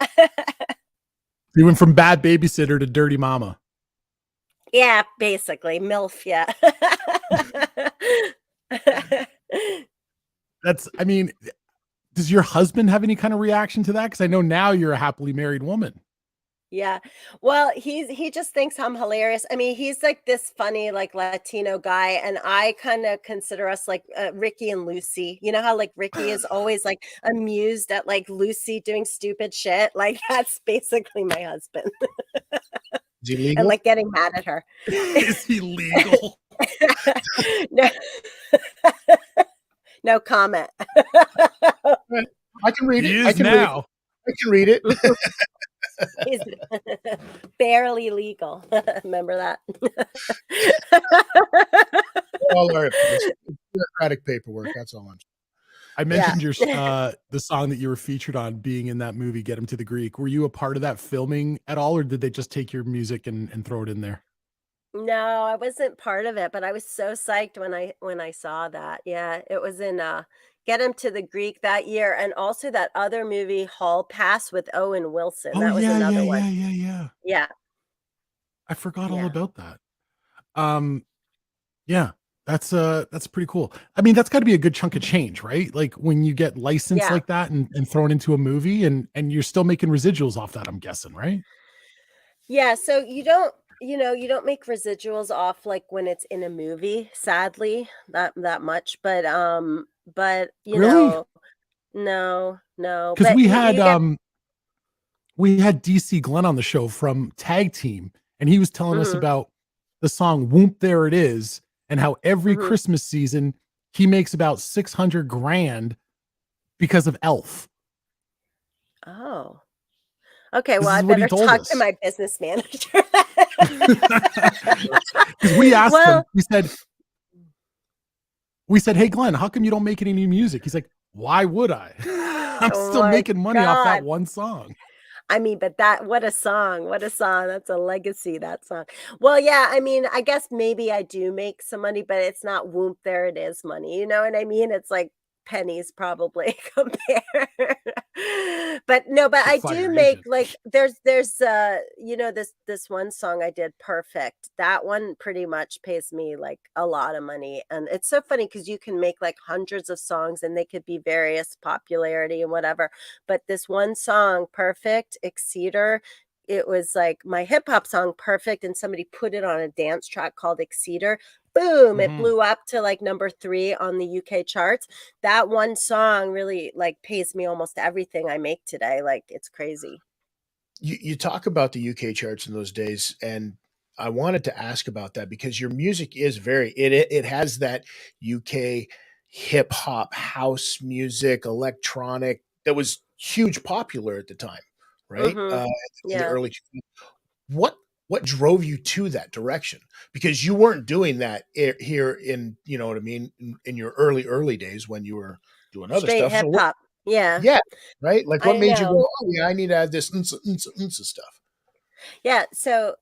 You went from bad babysitter to dirty mama. Yeah, basically. MILF, yeah. Does your husband have any kind of reaction to that? Because I know now you're a happily married woman. Yeah. Well, he just thinks I'm hilarious. I mean, he's like this funny, like Latino guy. And I kind of consider us like Ricky and Lucy. You know how like Ricky is always like amused at like Lucy doing stupid shit? Like that's basically my husband. Is he legal? And like getting mad at her. Is he legal? No. No comment. I can read it. He is now. I can read it. He's barely legal. Remember that? All our bureaucratic paperwork. That's all I'm saying. I mentioned your the song that you were featured on being in that movie, Get Him to the Greek. Were you a part of that filming at all, or did they just take your music and throw it in there? No, I wasn't part of it, but I was so psyched when I saw that. Yeah, it was in Get Him to the Greek that year, and also that other movie Hall Pass with Owen Wilson. Oh, that was another one. Yeah. I forgot all about that. Yeah, that's pretty cool. I mean, that's got to be a good chunk of change, right? Like when you get licensed like that and thrown into a movie, and you're still making residuals off that, I'm guessing, right? Yeah, so you don't make residuals off like when it's in a movie, sadly, that much. But you Really? know, no. Because But we you had get we had DC Glenn on the show from Tag Team, and he was telling us mhm, about the song Whoop There It Is, and how every mhm. Christmas season he makes about 600 grand because of Elf. Oh. Okay, This well, I is what he better told talk us. to my business manager. Because we asked him, Well, we said, hey, Glenn, how come you don't make any new music? He's like, why would I? I'm oh still my making money off that God. one song. I mean, but what a song. What a song. That's a legacy, that song. Well, yeah, I mean, I guess maybe I do make some money, but it's not whoop, there it is money. You know what I mean? It's like pennies probably compared. But no, but Should I fire do your make agent. like you know, this one song I did, Perfect. That one pretty much pays me like a lot of money. And it's so funny because you can make like hundreds of songs and they could be various popularity and whatever. But this one song, Perfect, Exceeder, it was like my hip hop song, Perfect, and somebody put it on a dance track called Exceeder. Boom, it blew up to like number 3 on the UK charts. That one song really like pays me almost everything I make today. Like it's crazy. You talk about the UK charts in those days, and I wanted to ask about that because your music is it has that UK hip hop house music, electronic that was huge popular at the time, right? Mm-hmm. In the Yeah. early what what drove you to that direction? Because you weren't doing that here in, you know what I mean, in your early days when you were doing other Straight stuff. So hip what, hop. Yeah. yeah, right? Like what I made you go, know. "Oh yeah, I need to add this stuff." Yeah, so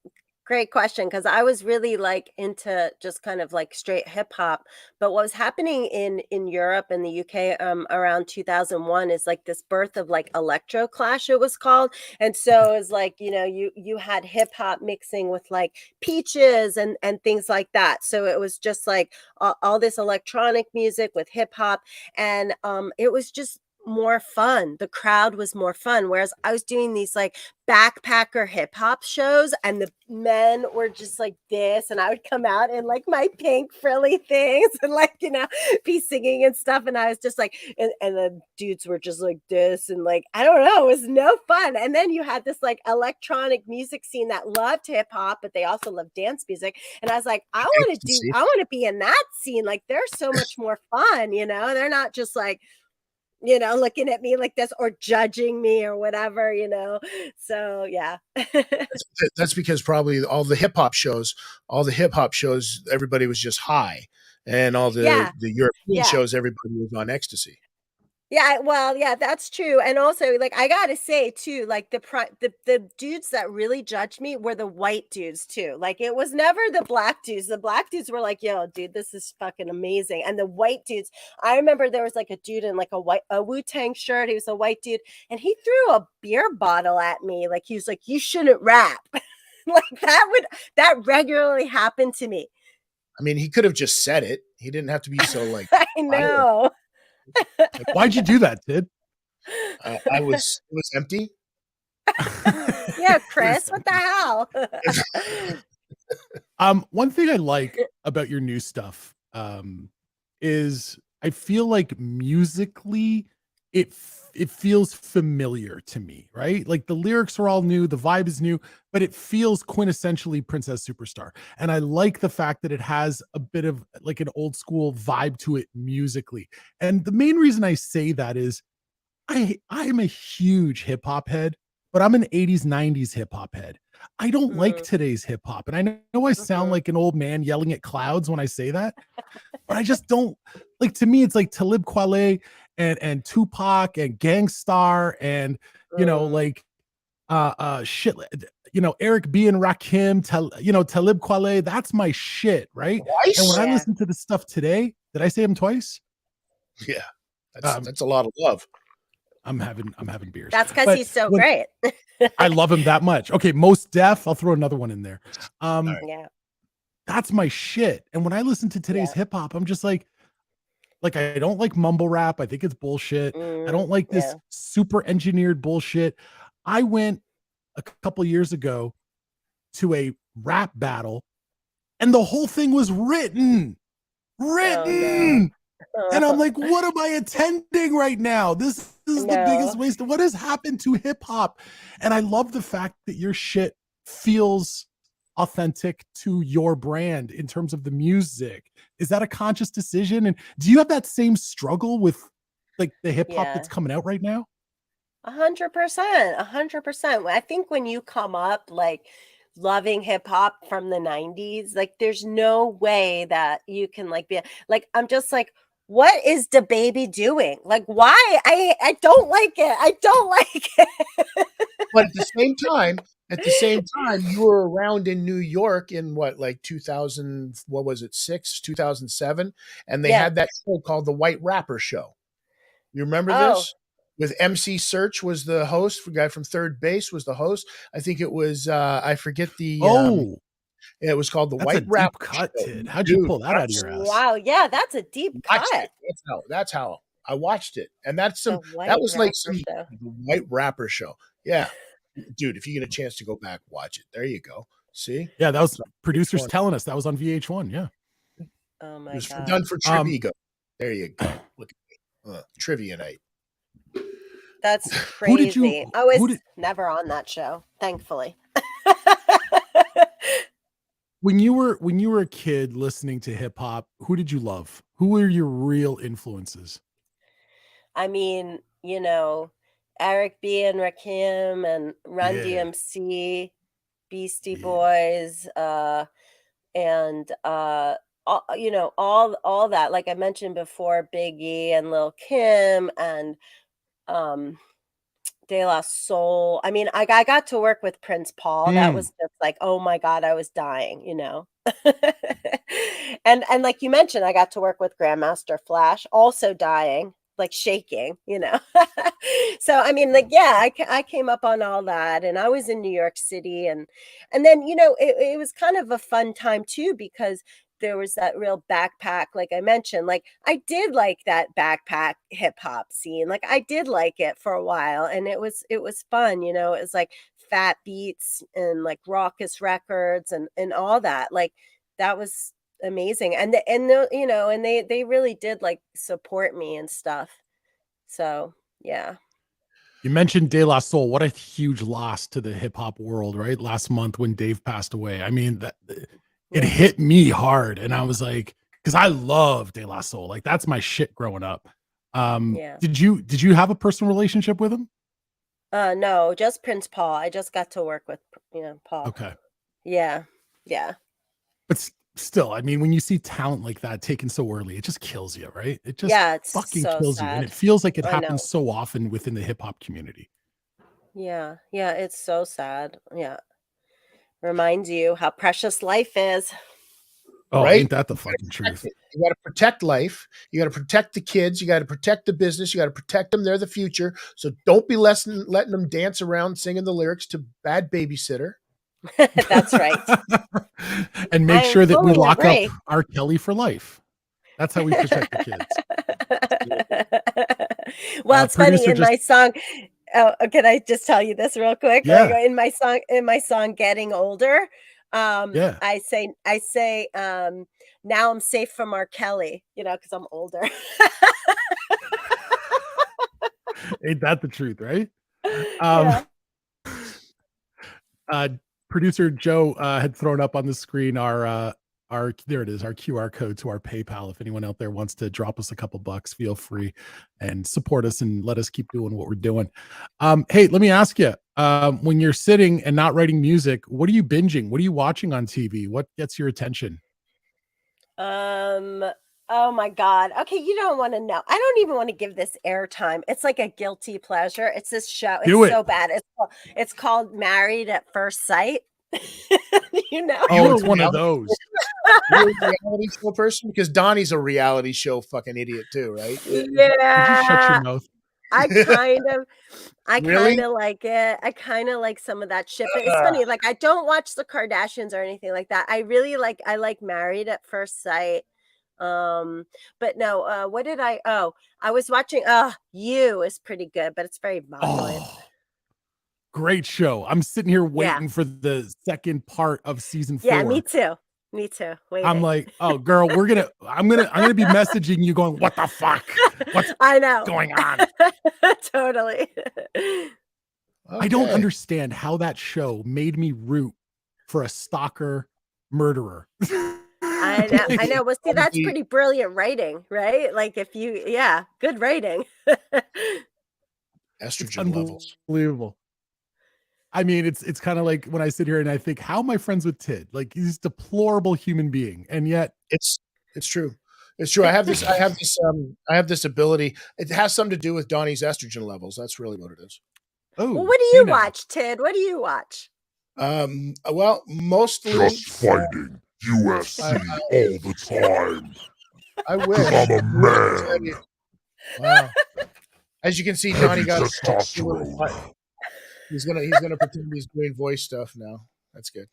great question because I was really like into just kind of like straight hip hop. But what was happening in Europe and the UK around 2001 is like this birth of like electro clash it was called. And so it's like, you know, you had hip hop mixing with like peaches and things like that. So it was just like all this electronic music with hip hop and it was just more fun. The crowd was more fun whereas I was doing these like backpacker hip hop shows and the men were just like this and I would come out in like my pink frilly things and like you know be singing and stuff and I was just like and the dudes were just like this and like I don't know, it was no fun. And then you had this like electronic music scene that loved hip hop but they also loved dance music and I was like Ecstasy. I want to be in that scene. Like they're so much more fun, you know, they're not just like you know, looking at me like this or judging me or whatever, you know? So, yeah. That's because probably all the hip hop shows, everybody was just high, and all Yeah, the European yeah. shows, everybody was on ecstasy. Yeah, well, yeah, that's true, and also, like, I gotta say too, like, the dudes that really judged me were the white dudes too, like, it was never the black dudes were like, "Yo, dude, this is fucking amazing," and the white dudes I remember there was, like, a dude in, like, a Wu-Tang shirt, he was a white dude, and he threw a beer bottle at me, like, he was like, "You shouldn't rap." Like, that regularly happened to me. I mean, he could have just said it. He didn't have to be so like I violent. know. Like, Why'd you do that, Tid? it was empty. Yeah, Chris, what the hell? One thing I like about your new stuff is I feel like musically it feels familiar to me, right? Like the lyrics are all new, the vibe is new, but it feels quintessentially Princess Superstar. And I like the fact that it has a bit of like an old school vibe to it musically. And the main reason I say that is I'm a huge hip hop head, but I'm an 80s, 90s hip hop head. I don't like Mm, today's hip hop. And I know I sound mhm. like an old man yelling at clouds when I say that, but I just don't like to me, it's like Talib Kweli and Tupac and Gangstar and you know, Mm. like shit, you know, Eric B and Rakim, you know, Talib Kweli, that's my shit, right? And when Twice? I Yeah. listen to the stuff today, did I say him twice? Yeah, Um, that's a lot of love. I'm having beers. That's because But he's so when great. I love him that much. Okay, Most Def, I'll throw another one in there. All Um, right. Yeah, that's my shit. And when I listen to today's yeah. hip hop, I'm just like I don't like mumble rap. I think it's bullshit. I Mm, don't like this yeah. super engineered bullshit. I went a couple years ago to a rap battle and the whole thing was Oh, no. written. And I'm like, what am I attending right now? This is the biggest No. waste. What has happened to hip hop? And I love the fact that your shit feels authentic to your brand in terms of the music. Is that a conscious decision? And do you have that same struggle with like the hip hop Yeah. that's coming out right now? 100%, 100%. I think when you come up like loving hip hop from the 90s, like there's no way that you can like be like, I'm just like, what is the baby doing? Like, why? I don't like it. I don't like it. But at the same time, you were around in New York in what, like 2000, what was it, 2007? And they Yeah. had that show called The White Rapper Show. You remember Oh, this? With MC Search was the host, the guy from Third Base was the host. I think it was I forget Oh, it was called The that's a White Rapper deep cut, Show. Tid. How'd you Dude, pull that out of your ass? wow. Yeah, that's a deep watched cut. it. That's how I watched it. And that The was White like Rapper Show. The White Rapper Show. Yeah. Dude, if you get a chance to go back, watch it. There you go. See? Yeah, that was So, producers VH1. telling us that was on VH1. Yeah. Oh It my was God. done for Trivigo. There you go. Look at me. Trivia night. That's Who did you- crazy. I who was did- never on that show, thankfully. When you were a kid listening to hip hop, who did you love? Who were your real influences? I mean, you know, Eric B and Rakim and Run Yeah. DMC, Beastie Yeah. Boys, and you know, all that. Like I mentioned before, Biggie and Lil Kim and De La Soul. I mean, I got to work with Prince Paul. That Mm. was just like, oh my God, I was dying, you know. and like you mentioned, I got to work with Grandmaster Flash, also dying, like shaking, you know. So I mean, like, yeah, I came up on all that, and I was in New York City, and then you know, it was kind of a fun time too because there was that real backpack, like I mentioned, like I did like that backpack hip hop scene. Like I did like it for a while, and it was fun, you know. It was like Fat Beats and like Raucous Records and all that. Like that was amazing. And you know, and they really did like support me and stuff. So, yeah. You mentioned De La Soul. What a huge loss to the hip hop world, right? Last month when Dave passed away. I mean, it Yeah. hit me hard, and I was like, because I love De La Soul. Like that's my shit growing up. Yeah. Did you have a personal relationship with him? No, just Prince Paul. I just got to work with, you know, Paul. Okay. Yeah. Yeah. But still, I mean, when you see talent like that taken so early, it just kills you, right? It just Yeah, it's fucking so kills you. And sad. it feels like it I know. happens so often within the hip hop community. Yeah. Yeah, it's so sad. Yeah. Reminds you how precious life is. Oh, Right? ain't that the fucking truth? You got to protect life. You got to protect the kids. You got to protect the business. You got to protect them. They're the future. So don't be letting them dance around singing the lyrics to Bad Babysitter. That's right. And make I sure that we fully lock agree. up R. Kelly for life. That's how we protect the kids. Well, it's funny Producer in my song. Oh, can I just tell you this real quick? Yeah. Like in my song "Getting Older," Yeah. I say, now I'm safe from R. Kelly, you know, because I'm older. Ain't that the truth, right? Yeah. Producer Joe had thrown up on the screen our there it is, our QR code to our PayPal. If anyone out there wants to drop us a couple bucks, feel free and support us and let us keep doing what we're doing. Hey, let me ask you, when you're sitting and not writing music, what are you binging? What are you watching on TV? What gets your attention? Oh my God. Okay, you don't want to know. I don't even want to give this airtime. It's like a guilty pleasure. It's this show. It's Do it. so bad. It's called Married at First Sight. You know? Oh, You're it's a one of reality- those. You're a reality show person because Donnie's a reality show fucking idiot too, right? Would you shut Yeah. your mouth? I Really? kind of like it. I kind of like some of that shit. But it's funny, like I don't watch the Kardashians or anything like that. I like Married at First Sight. But no, what did I was watching You is pretty good, but it's very violent. Oh, great show. I'm sitting here waiting for the second part of season 4. Yeah, me too. Me too. Waiting. I'm like, oh girl, I'm gonna be messaging you going, what the fuck? What's I know. going on? Totally. I don't Okay. understand how that show made me root for a stalker murderer. I know. Well, see, that's pretty brilliant writing, right? Like if you, yeah, good writing. estrogen levels. Unbelievable. I mean, it's kind of like when I sit here and I think, how am I friends with Tid? Like, he's a deplorable human being, and yet It's true. It's true. I have this ability. It has something to do with Donnie's estrogen levels. That's really what it is. oh, Well, what do you watch, Tid? What do you watch? Well, mostly Just fighting UFC all the time. I wish. I'm a man. Wow. As you can see, Heavy Donnie got testosterone. He's gonna pretend he's doing voice stuff now. That's good.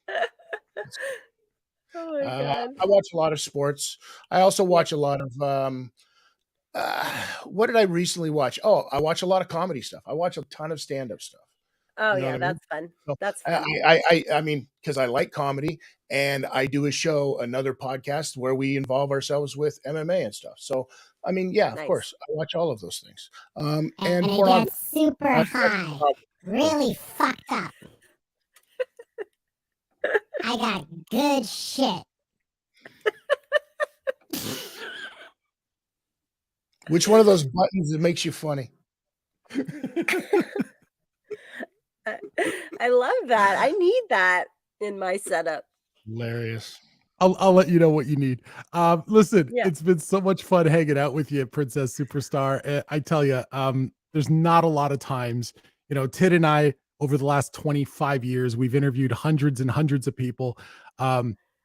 Oh my God. I watch a lot of sports. I also watch a lot of what did I recently watch? Oh, I watch a lot of comedy stuff. I watch a ton of stand-up stuff. Oh You know yeah, what I mean? that's fun. So That's fun. I mean, because I like comedy, and I do a show, another podcast where we involve ourselves with MMA and stuff. So I mean, yeah, of Nice. course, I watch all of those things. And And it pornography. gets super high, really fucked up. I got good shit. Which one of those buttons that makes you funny? I love that. I need that in my setup. Hilarious. I'll let you know what you need. Listen, Yeah. it's been so much fun hanging out with you, Princess Superstar. I tell you, there's not a lot of times, Tid and I, over the last 25 years, we've interviewed hundreds and hundreds of people.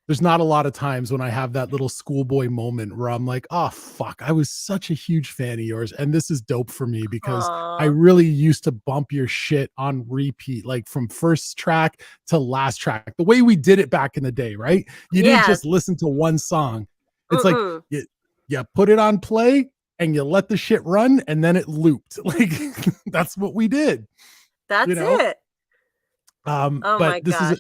There's not a lot of times when I have that little schoolboy moment where I'm like, oh, fuck, I was such a huge fan of yours. And this is dope for me because I Aw. really used to bump your shit on repeat, like from first track to last track, the way we did it back in the day, right? You didn't Yeah. just listen to one song. It's like Mm-mm. you put it on play and you let the shit run and then it looped. Like that's what we did. That's know? it. Oh But my gosh.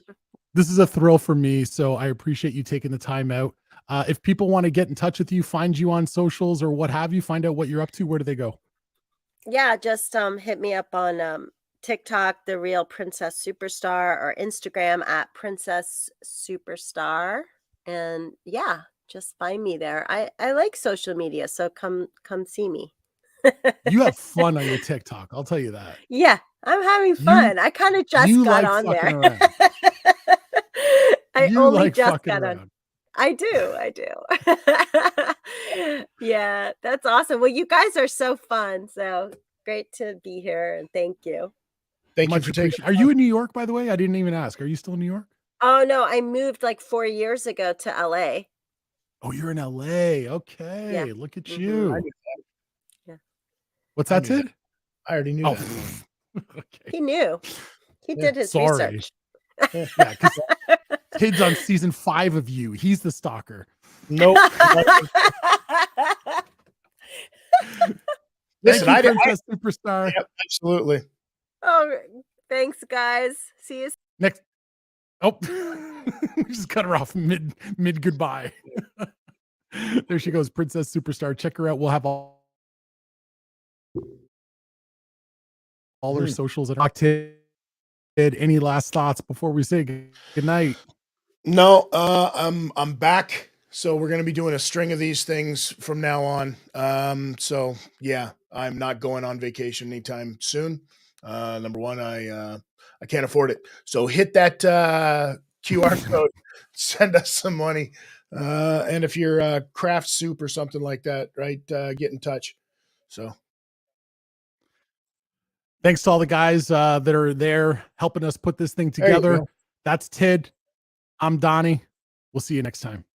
this is a thrill for me. So I appreciate you taking the time out. If people want to get in touch with you, find you on socials or what have you, find out what you're up to, where do they go? Yeah, just hit me up on TikTok, The Real Princess Superstar, or Instagram at Princess Superstar. And yeah, just find me there. I like social media, so come see me. You have fun on your TikTok. I'll tell you that. Yeah, I'm having fun. I kind of just you got like on fucking there. around. I You only like just fucking got on. around. I do. Yeah, that's awesome. Well, you guys are so fun. So great to be here, and thank you. Thank you Much for taking. appreciated. Are you in New York, by the way? I didn't even ask. Are you still in New York? Oh no, I moved like 4 years ago to LA. Oh, you're in LA. Okay. Look at Mhm. you. Yeah. What's I that, knew Tid? I already knew Oh, that. okay. He knew. He Yeah, did his sorry. research. Yeah, because Tid's on season 5 of You. He's the stalker. Nope. Listen, Thank you, I did. Princess Superstar. Yep, absolutely. Oh, thanks, guys. See you. Next. Oh, we just cut her off mid goodbye. There she goes, Princess Superstar. Check her out. We'll have all her socials at Tid. Any last thoughts before we say good night? No, I'm back. So we're gonna be doing a string of these things from now on. So yeah, I'm not going on vacation anytime soon. Number one, I can't afford it. So hit that QR code, send us some money. And if you're craft soup or something like that, right, get in touch. So Thanks to all the guys that are there helping us put this thing there you together. go. That's Tid. I'm Donnie. We'll see you next time.